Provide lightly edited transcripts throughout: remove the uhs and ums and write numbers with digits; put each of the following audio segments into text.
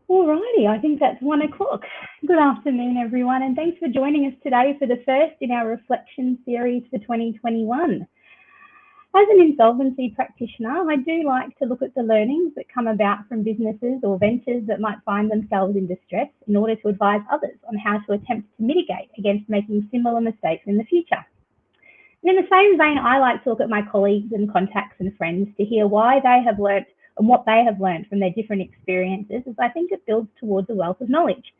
Alrighty, I think that's 1 o'clock. Good afternoon, everyone, and thanks for joining us today for the first in our reflection series for 2021. As an insolvency practitioner, I do like to look at the learnings that come about from businesses or ventures that might find themselves in distress in order to advise others on how to attempt to mitigate against making similar mistakes in the future. And in the same vein, I like to look at my colleagues and contacts and friends to hear why they have learnt and what they have learned from their different experiences, as I think it builds towards a wealth of knowledge.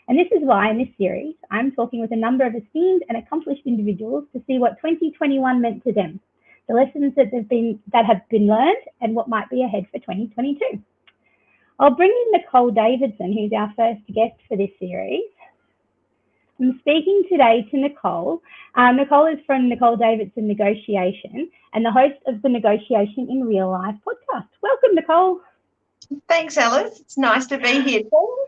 And this is why in this series, I'm talking with a number of esteemed and accomplished individuals to see what 2021 meant to them, the lessons that have been learned, and what might be ahead for 2022. I'll bring in Nicole Davidson, who's our first guest for this series. I'm speaking today to Nicole. Nicole is from Nicole Davidson Negotiation and the host of the Negotiation in Real Life podcast. Welcome, Nicole. Thanks, Alice. It's nice to be here too.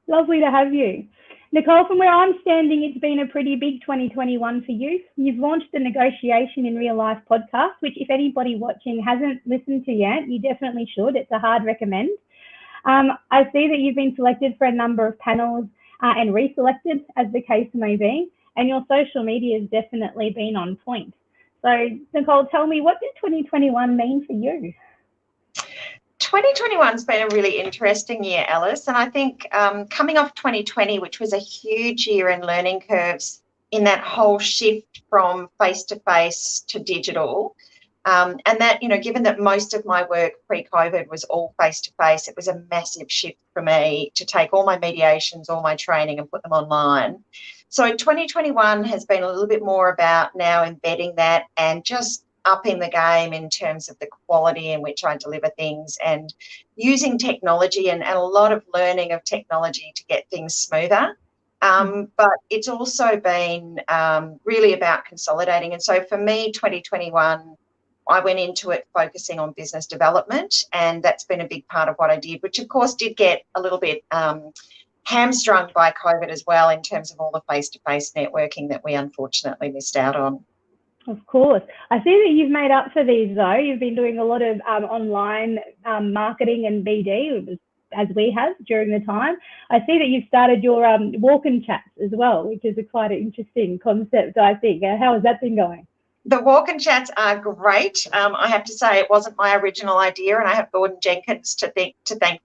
Lovely to have you. Nicole, from where I'm standing, it's been a pretty big 2021 for you. You've launched the Negotiation in Real Life podcast, which if anybody watching hasn't listened to yet, you definitely should. It's a hard recommend. I see that you've been selected for a number of panels and reselected, as the case may be, and your social media has definitely been on point. So, Nicole, tell me, what did 2021 mean for you? 2021's been a really interesting year, Alice, and I think coming off 2020, which was a huge year in learning curves in that whole shift from face-to-face to digital, and that, given that most of my work pre-COVID was all face-to-face, it was a massive shift for me to take all my mediations, all my training and put them online. So 2021 has been a little bit more about now embedding that and just upping the game in terms of the quality in which I deliver things and using technology and a lot of learning of technology to get things smoother. But it's also been really about consolidating. And so for me, 2021, I went into it focusing on business development, and that's been a big part of what I did, which of course did get a little bit hamstrung by COVID as well in terms of all the face-to-face networking that we unfortunately missed out on. Of course. I see that you've made up for these though. You've been doing a lot of online marketing and BD, as we have during the time. I see that you've started your walk and chats as well, which is quite an interesting concept, I think. How has that been going? The walk and chats are great. I have to say it wasn't my original idea, and I have Gordon Jenkins to thank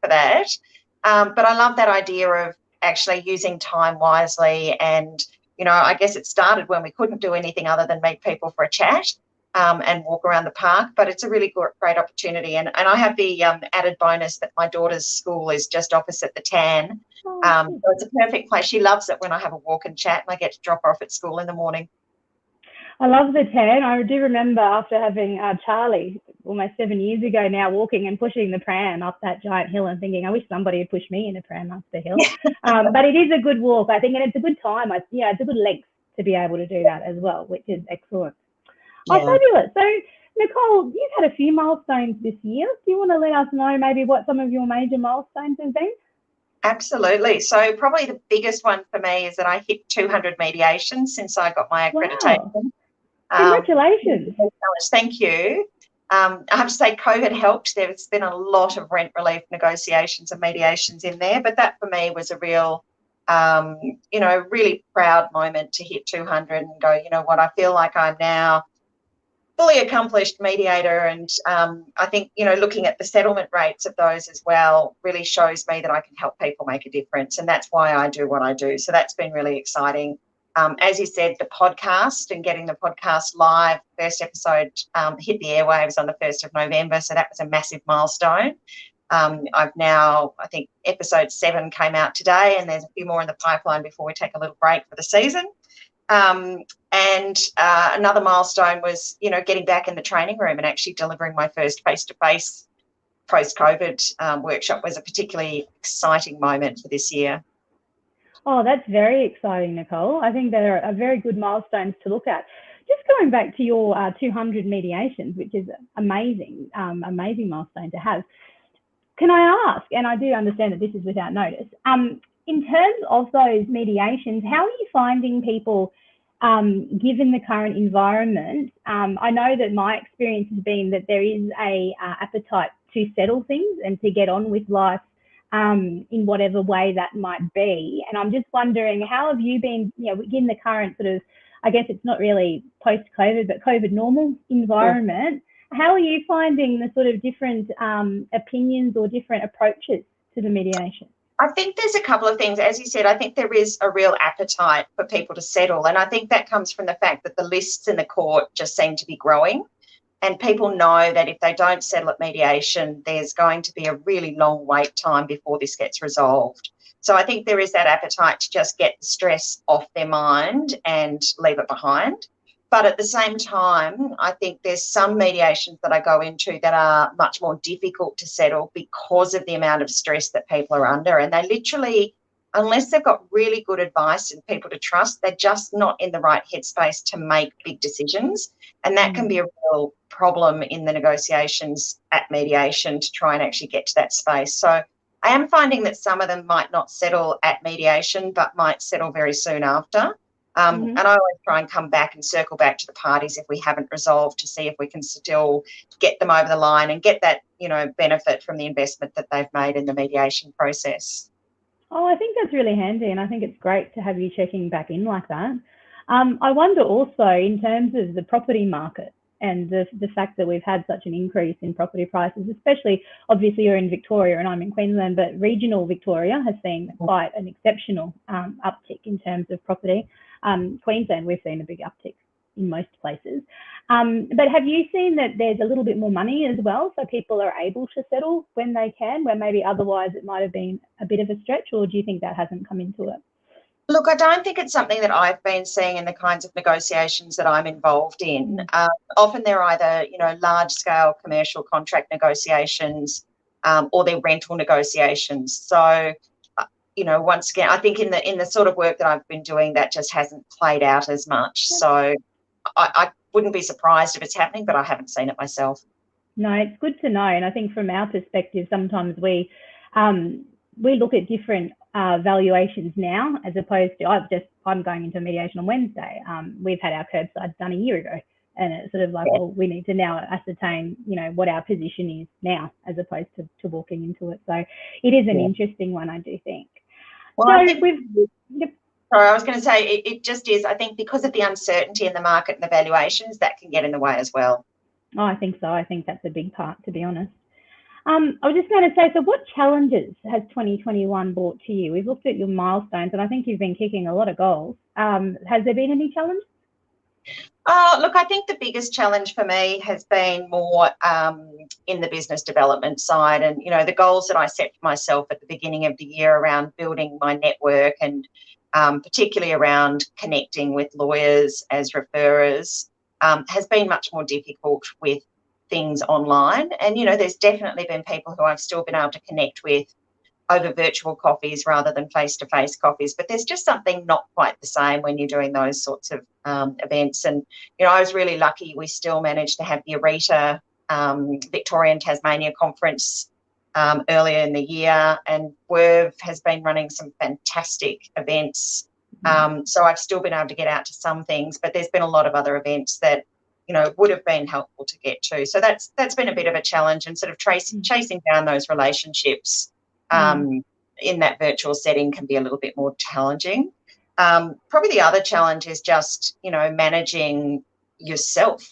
for that. But I love that idea of actually using time wisely. And, I guess it started when we couldn't do anything other than meet people for a chat and walk around the park. But it's a really great opportunity. And I have the added bonus that my daughter's school is just opposite the TAN. So it's a perfect place. She loves it when I have a walk and chat and I get to drop her off at school in the morning. I love the tan. I do remember after having Charlie almost 7 years ago now, walking and pushing the pram up that giant hill and thinking, I wish somebody had pushed me in a pram up the hill. But it is a good walk, I think, and it's a good time. It's a good length to be able to do that as well, which is excellent. Yeah. Oh, fabulous. So, Nicole, you've had a few milestones this year. Do you want to let us know maybe what some of your major milestones have been? Absolutely. So probably the biggest one for me is that I hit 200 mediations since I got my accreditation. Wow. Congratulations. Thank you. I have to say COVID helped. There's been a lot of rent relief negotiations and mediations in there, but that for me was a real, really proud moment to hit 200 and go, what, I feel like I'm now fully accomplished mediator. And I think, looking at the settlement rates of those as well really shows me that I can help people make a difference. And that's why I do what I do. So that's been really exciting. As you said, the podcast and getting the podcast live, first episode hit the airwaves on the 1st of November. So that was a massive milestone. I've now, I think episode 7 came out today, and there's a few more in the pipeline before we take a little break for the season. And another milestone was, getting back in the training room and actually delivering my first face-to-face post-COVID workshop was a particularly exciting moment for this year. Oh, that's very exciting, Nicole. I think there are very good milestones to look at. Just going back to your 200 mediations, which is amazing milestone to have. Can I ask, and I do understand that this is without notice, in terms of those mediations, how are you finding people, given the current environment? I know that my experience has been that there is a appetite to settle things and to get on with life in whatever way that might be. And I'm just wondering, how have you been, in the current sort of, I guess it's not really post-COVID, but COVID normal environment, how are you finding the sort of different opinions or different approaches to the mediation? I think there's a couple of things. As you said, I think there is a real appetite for people to settle. And I think that comes from the fact that the lists in the court just seem to be growing. And people know that if they don't settle at mediation, there's going to be a really long wait time before this gets resolved. So I think there is that appetite to just get the stress off their mind and leave it behind. But at the same time, I think there's some mediations that I go into that are much more difficult to settle because of the amount of stress that people are under. And they literally, unless they've got really good advice and people to trust, they're just not in the right headspace to make big decisions. And that can be a real problem in the negotiations at mediation to try and actually get to that space. So I am finding that some of them might not settle at mediation, but might settle very soon after. And I always try and come back and circle back to the parties if we haven't resolved to see if we can still get them over the line and get that, benefit from the investment that they've made in the mediation process. Oh, I think that's really handy, and I think it's great to have you checking back in like that. I wonder also, in terms of the property market and the fact that we've had such an increase in property prices, especially, obviously you're in Victoria and I'm in Queensland, but regional Victoria has seen quite an exceptional uptick in terms of property. Queensland, we've seen a big uptick in most places. But have you seen that there's a little bit more money as well, so people are able to settle when they can, where maybe otherwise it might have been a bit of a stretch, or do you think that hasn't come into it? Look, I don't think it's something that I've been seeing in the kinds of negotiations that I'm involved in. Often they're either, large-scale commercial contract negotiations or they're rental negotiations. So, once again, I think in the sort of work that I've been doing, that just hasn't played out as much. So I wouldn't be surprised if it's happening, but I haven't seen it myself. No, it's good to know. And I think from our perspective, sometimes we look at different valuations now, as opposed to I'm going into mediation on Wednesday. We've had our curbside done a year ago, and it's sort of like, well, we need to now ascertain, what our position is now, as opposed to walking into it. So it is an interesting one, I do think. Well, so sorry, I was going to say it just is. I think because of the uncertainty in the market and the valuations, that can get in the way as well. Oh, I think so. I think that's a big part, to be honest. I was just going to say, so what challenges has 2021 brought to you? We've looked at your milestones, and I think you've been kicking a lot of goals. Has there been any challenges? Look, I think the biggest challenge for me has been more in the business development side, and the goals that I set for myself at the beginning of the year around building my network and particularly around connecting with lawyers as referrers has been much more difficult with things online. And there's definitely been people who I've still been able to connect with over virtual coffees rather than face-to-face coffees, but there's just something not quite the same when you're doing those sorts of events. And I was really lucky we still managed to have the ARETA Victorian Tasmania conference earlier in the year, and WERV has been running some fantastic events. So I've still been able to get out to some things, but there's been a lot of other events that would have been helpful to get to. So that's been a bit of a challenge, and sort of chasing down those relationships in that virtual setting can be a little bit more challenging. Probably the other challenge is just, managing yourself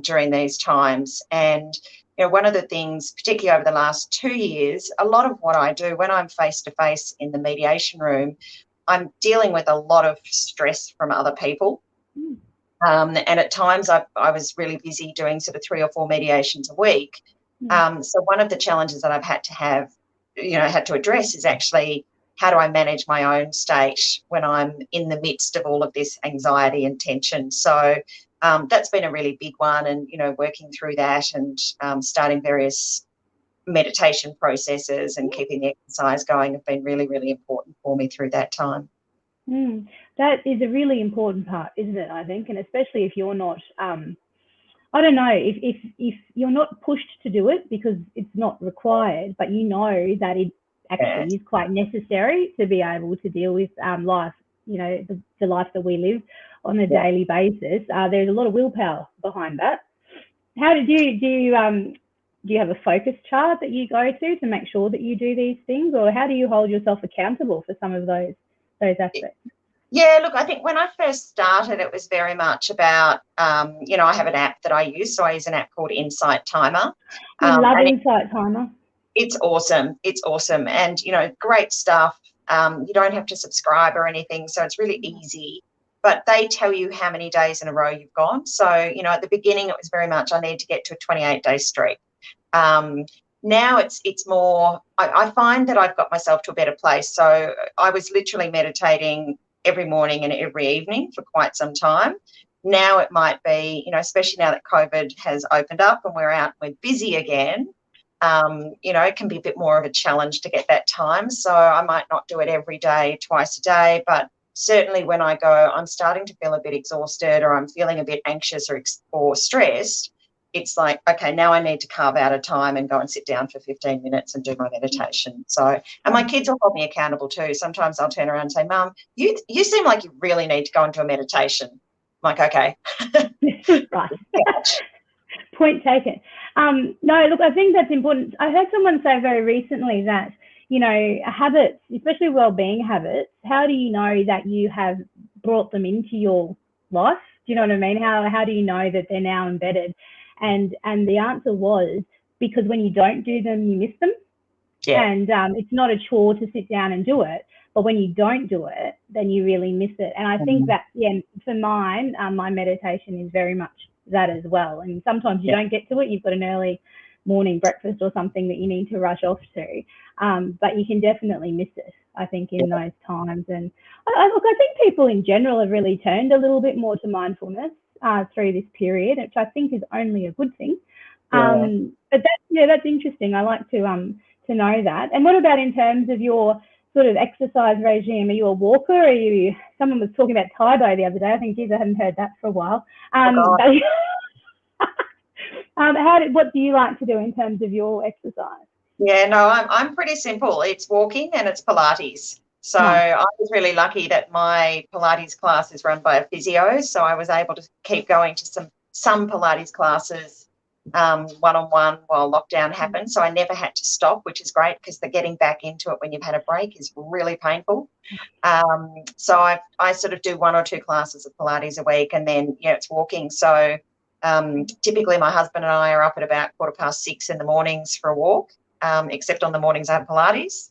during these times. And, one of the things, particularly over the last 2 years, a lot of what I do when I'm face-to-face in the mediation room, I'm dealing with a lot of stress from other people. And at times I was really busy doing sort of 3 or 4 mediations a week. So one of the challenges that I've had to address is actually, how do I manage my own state when I'm in the midst of all of this anxiety and tension? So that's been a really big one, and, working through that and starting various meditation processes and keeping the exercise going have been really, really important for me through that time. That is a really important part, isn't it, I think? And especially if you're not, I don't know, if you're not pushed to do it because it's not required, but that it actually is quite necessary to be able to deal with life, the life that we live on a daily basis. There's a lot of willpower behind that. How did you do you have a focus chart that you go to make sure that you do these things, or how do you hold yourself accountable for some of those aspects? Yeah, look, I think when I first started, it was very much about, I have an app that I use. So I use an app called Insight Timer. We love Insight Timer. It's awesome. It's awesome. And, great stuff. You don't have to subscribe or anything. So it's really easy. But they tell you how many days in a row you've gone. So, at the beginning, it was very much I need to get to a 28-day streak. Now it's more, I find that I've got myself to a better place. So I was literally meditating every morning and every evening for quite some time. Now it might be, especially now that COVID has opened up and we're busy again, it can be a bit more of a challenge to get that time. So I might not do it every day, twice a day, but certainly when I go, I'm starting to feel a bit exhausted or I'm feeling a bit anxious or stressed, it's like, okay, now I need to carve out a time and go and sit down for 15 minutes and do my meditation. So, and my kids will hold me accountable too. Sometimes I'll turn around and say, Mum, you seem like you really need to go into a meditation. I'm like, okay. Right. Point taken. No, look, I think that's important. I heard someone say very recently that, habits, especially well-being habits, how do you know that you have brought them into your life? Do you know what I mean? How do you know that they're now embedded? And the answer was because when you don't do them, you miss them. Yeah. And it's not a chore to sit down and do it, but when you don't do it, then you really miss it. And I think that, for mine, my meditation is very much that as well. And sometimes you don't get to it. You've got an early morning breakfast or something that you need to rush off to, but you can definitely miss it, I think, in those times. And I think people in general have really turned a little bit more to mindfulness through this period, which I think is only a good thing. But that's interesting. I like to know that. And what about in terms of your sort of exercise regime? Are you a walker? Someone was talking about Taekwondo the other day. I think, geez, I haven't heard that for a while. What do you like to do in terms of your exercise? Yeah, no, I'm pretty simple. It's walking and it's Pilates. So I was really lucky that my Pilates class is run by a physio. So I was able to keep going to some Pilates classes one-on-one while lockdown happened. So I never had to stop, which is great because the getting back into it when you've had a break is really painful. So I sort of do 1 or 2 classes of Pilates a week, and then, it's walking. So typically my husband and I are up at about 6:15 in the mornings for a walk, except on the mornings I have Pilates.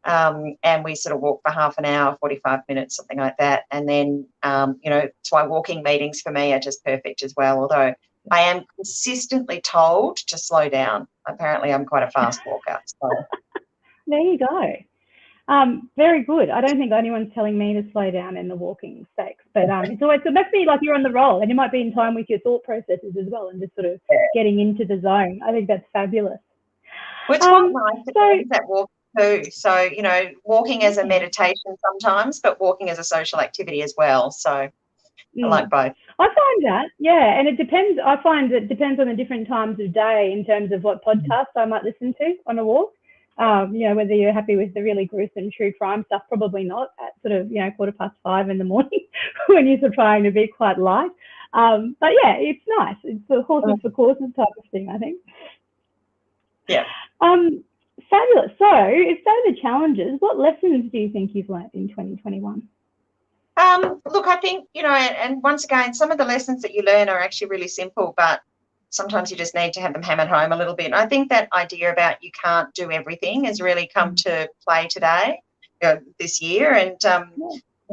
And we sort of walk for half an hour, 45 minutes, something like that. And then, that's why walking meetings for me are just perfect as well, although I am consistently told to slow down. Apparently I'm quite a fast walker. So. There you go. Very good. I don't think anyone's telling me to slow down in the walking stakes, but it's always good. It must be like you're on the roll and you might be in time with your thought processes as well and just sort of getting into the zone. I think that's fabulous. Well, it's quite nice that walking too. So, walking as a meditation sometimes, but walking as a social activity as well. So I like both. I find that, and it depends. I find it depends on the different times of day in terms of what podcast I might listen to on a walk. Whether you're happy with the really gruesome true crime stuff, probably not at sort of, 5:15 in the morning when you're sort of trying to be quite light. But yeah, it's nice. It's the horses for courses type of thing, I think. Yeah. Fabulous. So if those are challenges, what lessons do you think you've learned in 2021? Look, I think, and once again, some of the lessons that you learn are actually really simple, but sometimes you just need to have them hammered home a little bit. And I think that idea about you can't do everything has really come to play today, this year. And,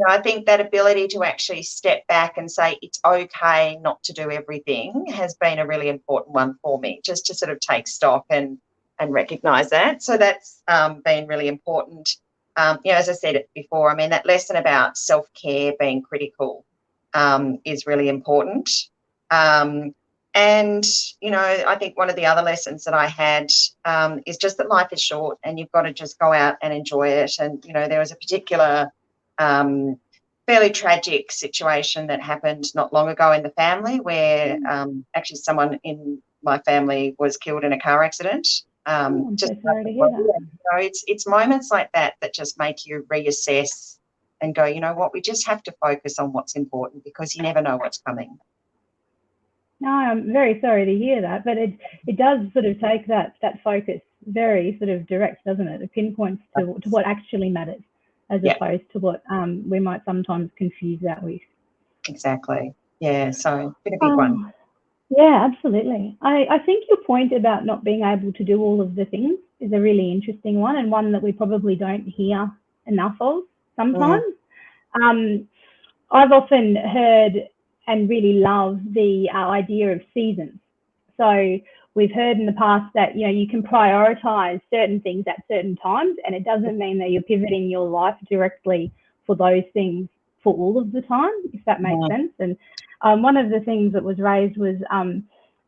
I think that ability to actually step back and say it's okay not to do everything has been a really important one for me, just to sort of take stock and recognise that. So that's been really important. As I said it before, I mean, that lesson about self-care being critical is really important. And, I think one of the other lessons that I had is just that life is short and you've got to just go out and enjoy it. And, there was a particular fairly tragic situation that happened not long ago in the family where actually someone in my family was killed in a car accident. I'm so sorry to hear that. It's moments like that just make you reassess and go, you know what, we just have to focus on what's important because you never know what's coming. No, I'm very sorry to hear that, but it does sort of take that focus very sort of direct, doesn't it? It pinpoints to what actually matters, as opposed to what we might sometimes confuse that with. Exactly. Yeah, so been a big one. Yeah, absolutely. I think your point about not being able to do all of the things is a really interesting one, and one that we probably don't hear enough of sometimes. I've often heard and really love the idea of seasons. So we've heard in the past that, you know, you can prioritize certain things at certain times, and it doesn't mean that you're pivoting your life directly for those things for all of the time, if that makes sense. And one of the things that was raised was,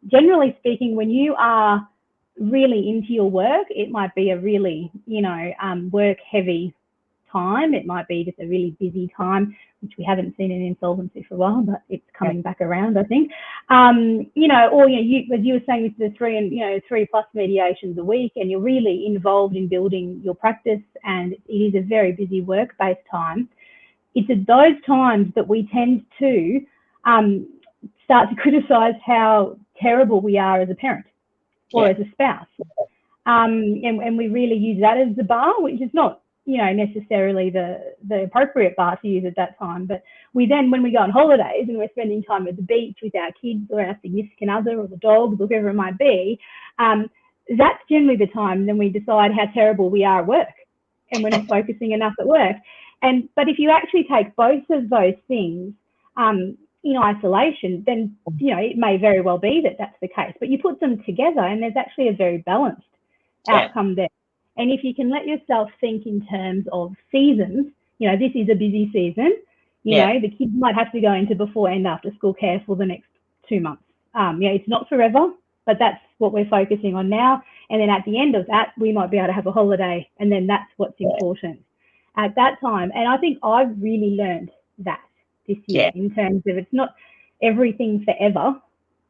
generally speaking, when you are really into your work, it might be a really, you know, work heavy time. It might be just a really busy time, which we haven't seen in insolvency for a while, but it's coming back around, I think. You know, or you, as you were saying, with the 3+ mediations a week, and you're really involved in building your practice, and it is a very busy work-based time. It's at those times that we tend to start to criticise how terrible we are as a parent or as a spouse. And we really use that as the bar, which is not, you know, necessarily the appropriate bar to use at that time. But we then, when we go on holidays and we're spending time at the beach with our kids or our significant other or the dogs or whoever it might be, that's generally the time then we decide how terrible we are at work and we're not focusing enough at work. But if you actually take both of those things in isolation, then, you know, it may very well be that that's the case. But you put them together and there's actually a very balanced outcome there. And if you can let yourself think in terms of seasons, you know, this is a busy season, you know, the kids might have to go into before and after school care for the next 2 months. Yeah, it's not forever, but that's what we're focusing on now. And then at the end of that, we might be able to have a holiday, and then that's what's important at that time. And I think I've really learned that this year in terms of it's not everything forever,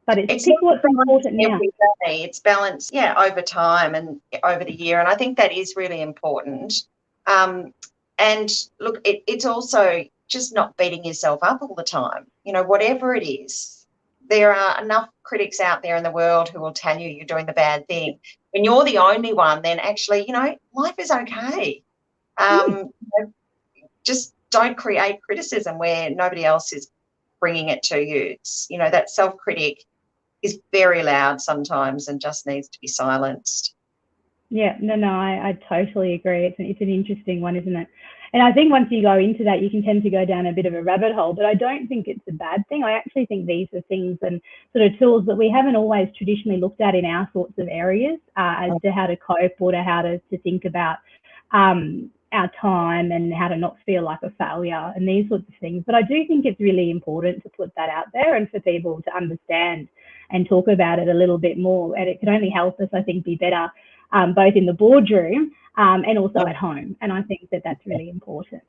but it's pick what's important now. Every day. It's balanced, over time and over the year. And I think that is really important. And look, it's also just not beating yourself up all the time. You know, whatever it is, there are enough critics out there in the world who will tell you you're doing the bad thing. When you're the only one, then actually, you know, life is okay. You know, just don't create criticism where nobody else is bringing it to you. It's, you know, that self-critic is very loud sometimes and just needs to be silenced. Yeah, no, I totally agree. It's an interesting one, isn't it? And I think once you go into that, you can tend to go down a bit of a rabbit hole, but I don't think it's a bad thing. I actually think these are things and sort of tools that we haven't always traditionally looked at in our sorts of areas as to how to cope or to how to think about our time and how to not feel like a failure and these sorts of things. But I do think it's really important to put that out there and for people to understand and talk about it a little bit more. And it can only help us, I think, be better both in the boardroom and also at home. And I think that that's really important.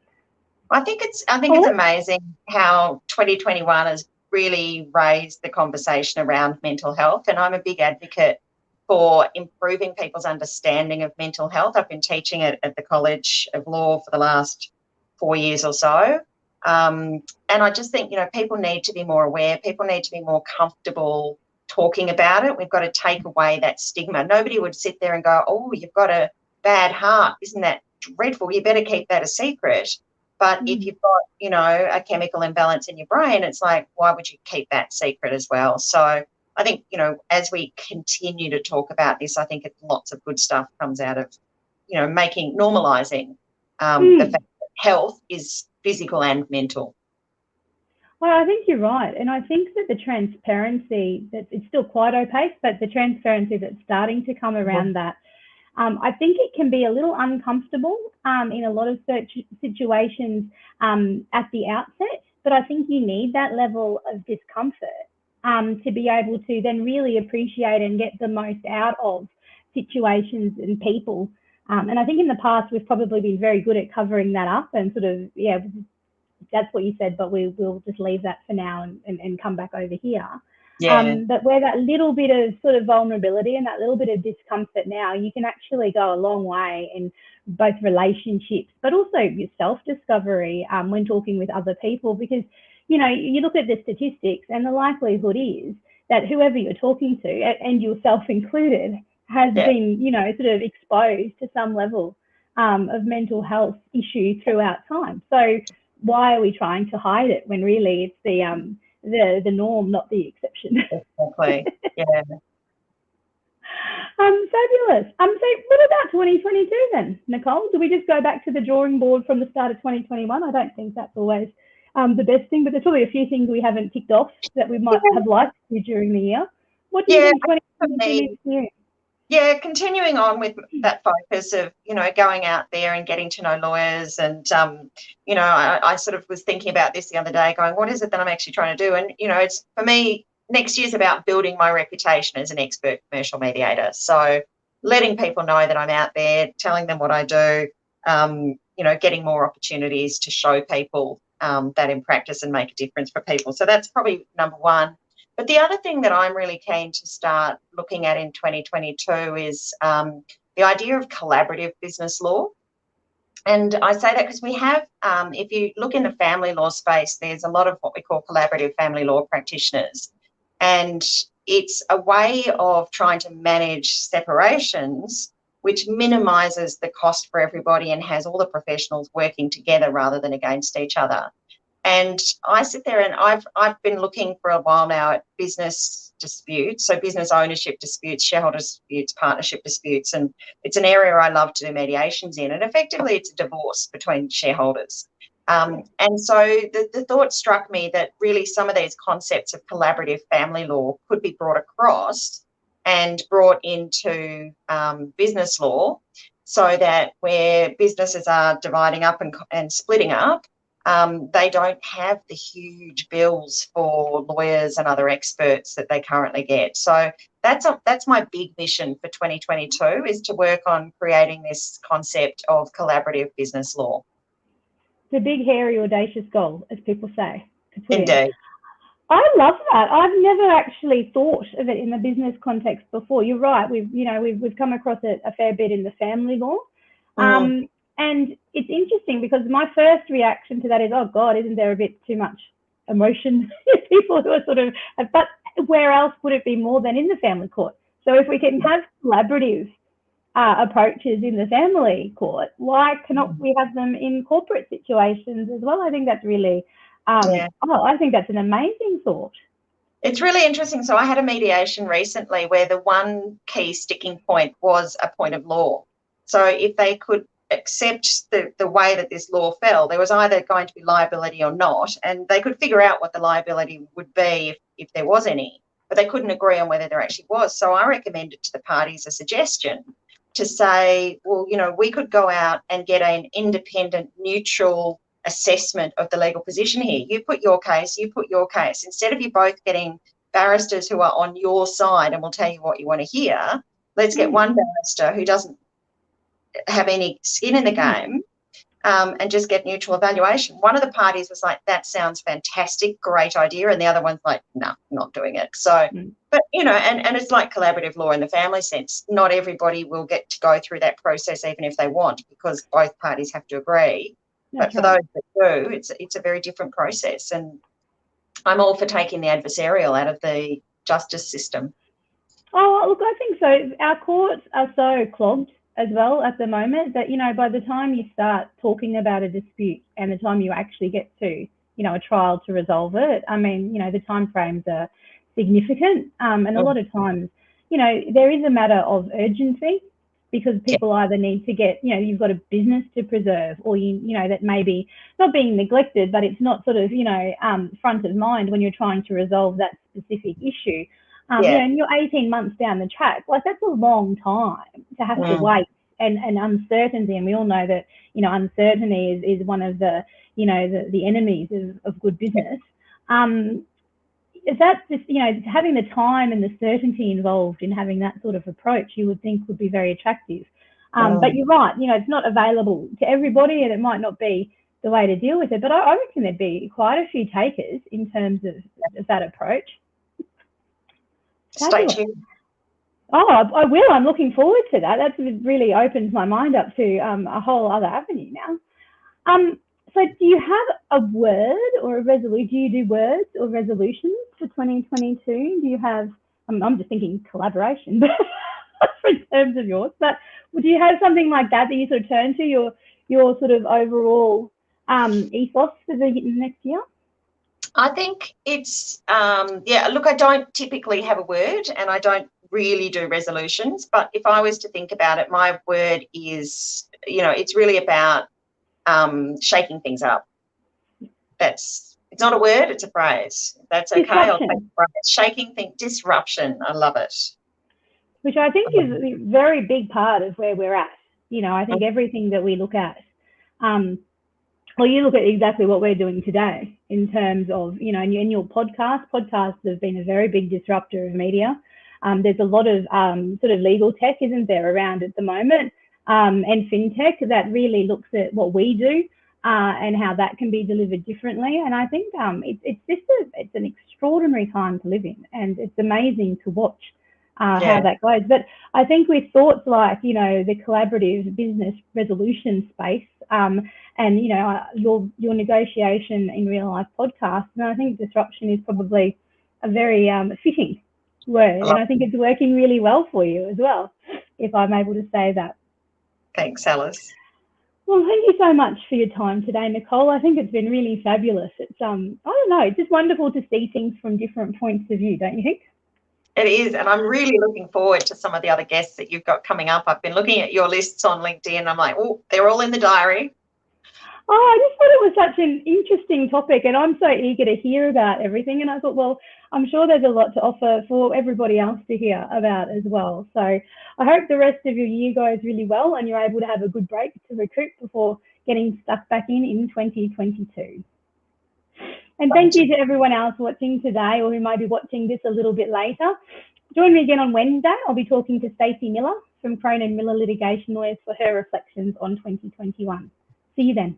I think it's amazing how 2021 has really raised the conversation around mental health. And I'm a big advocate for improving people's understanding of mental health. I've been teaching it at the College of Law for the last 4 years or so. And I just think, you know, people need to be more aware. People need to be more comfortable talking about it. We've got to take away that stigma. Nobody would sit there and go, oh, you've got a bad heart. Isn't that dreadful? You better keep that a secret. But if you've got, you know, a chemical imbalance in your brain, it's like, why would you keep that secret as well? So I think, you know, as we continue to talk about this, I think lots of good stuff comes out of, you know, normalising the fact that health is physical and mental. Well, I think you're right. And I think that the transparency, that it's still quite opaque, but the transparency that's starting to come around that, I think it can be a little uncomfortable in a lot of situations at the outset. But I think you need that level of discomfort to be able to then really appreciate and get the most out of situations and people. And I think in the past, we've probably been very good at covering that up and sort of, that's what you said, but we'll just leave that for now and come back over here. But where that little bit of sort of vulnerability and that little bit of discomfort now, you can actually go a long way in both relationships, but also your self-discovery when talking with other people, because, you know, you look at the statistics and the likelihood is that whoever you're talking to, and yourself included, has been, you know, sort of exposed to some level of mental health issue throughout time. So why are we trying to hide it when really it's the norm, not the exception? Exactly. Yeah. Fabulous. So what about 2022 then, Nicole? Do we just go back to the drawing board from the start of 2021? I don't think that's always the best thing, but there's probably a few things we haven't ticked off that we might have liked to do during the year. What do you think 2022 needs to do? Yeah, continuing on with that focus of, you know, going out there and getting to know lawyers. And, you know, I sort of was thinking about this the other day going, what is it that I'm actually trying to do? And, you know, it's, for me, next year's about building my reputation as an expert commercial mediator. So letting people know that I'm out there, telling them what I do, you know, getting more opportunities to show people that in practice and make a difference for people. So that's probably number one. But the other thing that I'm really keen to start looking at in 2022 is the idea of collaborative business law. And I say that because we have, if you look in the family law space, there's a lot of what we call collaborative family law practitioners. And it's a way of trying to manage separations which minimises the cost for everybody and has all the professionals working together rather than against each other. And I sit there and I've been looking for a while now at business disputes, so business ownership disputes, shareholder disputes, partnership disputes, and it's an area I love to do mediations in. And effectively, it's a divorce between shareholders. And so the thought struck me that really some of these concepts of collaborative family law could be brought across and brought into business law, so that where businesses are dividing up and splitting up, they don't have the huge bills for lawyers and other experts that they currently get. So that's my big mission for 2022, is to work on creating this concept of collaborative business law. The big, hairy, audacious goal, as people say. Indeed. I love that. I've never actually thought of it in the business context before. You're right. We've come across it a fair bit in the family law. And it's interesting because my first reaction to that is, oh God, isn't there a bit too much emotion? People who are sort of, but where else would it be more than in the family court? So if we can have collaborative approaches in the family court, why cannot we have them in corporate situations as well? I think that's really, I think that's an amazing thought. It's really interesting. So I had a mediation recently where the one key sticking point was a point of law. So if they could accept the way that this law fell, there was either going to be liability or not, and they could figure out what the liability would be if there was any, but they couldn't agree on whether there actually was. So I recommended to the parties a suggestion to say, well, you know, we could go out and get an independent, neutral assessment of the legal position here. You put your case, you put your case. Instead of you both getting barristers who are on your side and will tell you what you want to hear, let's get one barrister who doesn't have any skin in the game and just get neutral evaluation. One of the parties was like, that sounds fantastic, great idea, and the other one's like, no, not doing it. So but you know, and it's like collaborative law in the family sense. Not everybody will get to go through that process even if they want, because both parties have to agree. But for those that do, it's a very different process, and I'm all for taking the adversarial out of the justice system. Oh, look, I think so. Our courts are so clogged as well at the moment that, you know, by the time you start talking about a dispute and the time you actually get to, you know, a trial to resolve it, I mean, you know, the timeframes are significant. And a lot of times, you know, there is a matter of urgency, because people either need to get, you know, you've got a business to preserve, or, you know, that may be not being neglected, but it's not sort of, you know, front of mind when you're trying to resolve that specific issue. You know, and you're 18 months down the track, like that's a long time to have to wait, and uncertainty. And we all know that, you know, uncertainty is one of the, you know, the enemies of good business. That's just, you know, having the time and the certainty involved in having that sort of approach, you would think would be very attractive. But you're right, you know, it's not available to everybody, and it might not be the way to deal with it. But I reckon there'd be quite a few takers in terms of that approach. Stay tuned. Oh, I will. I'm looking forward to that. That's really opened my mind up to a whole other avenue now. So do you have a word or a resolution? Do you do words or resolutions for 2022? Do you have, I'm just thinking collaboration in terms of yours, but do you have something like that you sort of turn to, your sort of overall ethos for the next year? I think it's, look, I don't typically have a word and I don't really do resolutions, but if I was to think about it, my word is, it's really about shaking things up. It's not a word, it's a phrase. That's okay. I'll take the phrase. Shaking things, disruption. I love it. Which I think is a very big part of where we're at. I think everything that we look at, well, you look at exactly what we're doing today in terms of, in your podcasts have been a very big disruptor of media. There's a lot of sort of legal tech, isn't there, around at the moment, and fintech that really looks at what we do and how that can be delivered differently. And I think it's an extraordinary time to live in, and it's amazing to watch how that goes. But I think with thoughts like, the collaborative business resolution space, and your negotiation in real life podcast, and I think disruption is probably a very fitting word, and I think it's working really well for you as well, if I'm able to say that. Thanks, Alice. Well, thank you so much for your time today, Nicole. I think it's been really fabulous. It's I don't know, it's just wonderful to see things from different points of view, don't you think? It is, and I'm really looking forward to some of the other guests that you've got coming up. I've been looking at your lists on LinkedIn. I'm like, oh, they're all in the diary. Oh, I just thought it was such an interesting topic, and I'm so eager to hear about everything. And I thought, well, I'm sure there's a lot to offer for everybody else to hear about as well. So I hope the rest of your year goes really well and you're able to have a good break to recoup before getting stuck back in 2022. And thank you to everyone else watching today, or who might be watching this a little bit later. Join me again on Wednesday. I'll be talking to Stacey Miller from Crone & Miller Litigation Lawyers for her reflections on 2021. See you then.